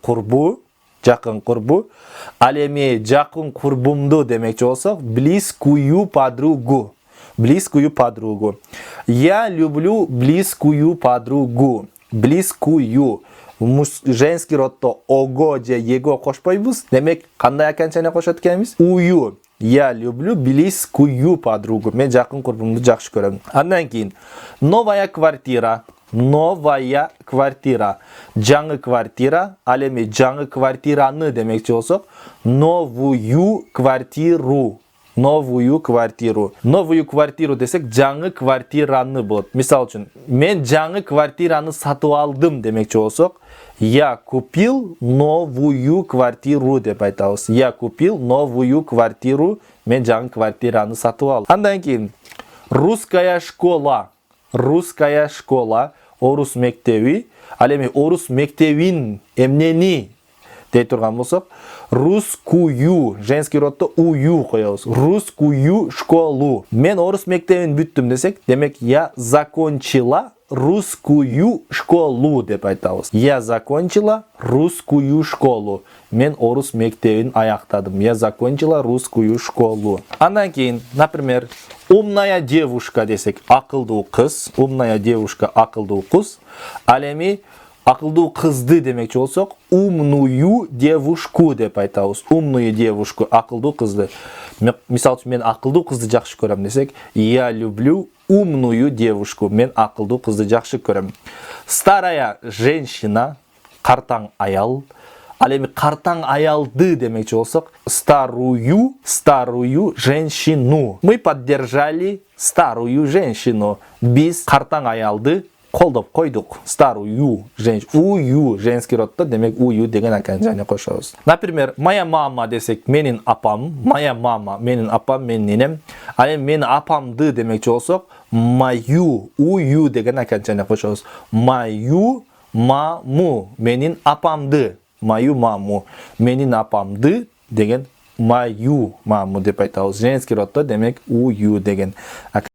курбу, жакын курбу. Ал эми жакын курбумду демекчи болсок, близкую подругу. Близкую подругу. Я люблю близкую подругу. Близкую. Женский родто ого же его кошпойбуз. Демек кандай аканчаны кошот экенбиз? Ую. Я люблю близкую подругу. Мен жакын курбумду жакшы көрөм. Андан кийин новая квартира. Новая квартира. Жаңы квартира. Ал эми жаңы квартираны демекчи болсок, новую квартиру. Новую квартиру. Новую квартиру десек жаңы квартираны болот. Мисал үчүн, мен жаңы квартираны сатып алдым демекчи болсок, я купил новую квартиру деп айтабыз. Я купил новую квартиру. Мен жаңы квартираны сатып алдым. Андан кийин русская школа. Русская школа. Орус мектеби. Ал эми орус мектебин эмнени дей турган болсок, русскую, женский родто ую коебуз. Русскую школу. Мен орус мектебин бүттүм десек, демек я закончила русскую школу деп айтабыз. Я закончила русскую школу. Мен орус мектебин аяктадым. Я закончила русскую школу. Андан кийин, например, умная девушка десек, акылдуу кыз. Умная девушка, акылдуу кыз. Ал эми акылдуу кызды демекчи болсок, умную девушку деп айтабыз. Умную девушку, акылдуу кызды. Мисал үчүн, мен акылдуу кызды жакшы көрөм десек, я люблю умную девушку. Мен акылдуу кызды жакшы көрөм. Старая женщина, картаң аял. Ал эми картаң аялды демекчи болсок, старую женщину. Мы поддержали старую женщину. Биз картаң аялды колдоп койдук. Старую женщину. Ую женский родто, демек ую деген аканчаны кошобуз. Например, моя мама десек, менин апам. Моя мама, менин апам, менин ненем. Ал эми менин апамды демекчи болсок, мою, ую деген аканчаны кошобуз. Мою маму, менин апамды. Мою маму, менин апамды деген мою маму деп айтабыз. Женский родто демек ую деген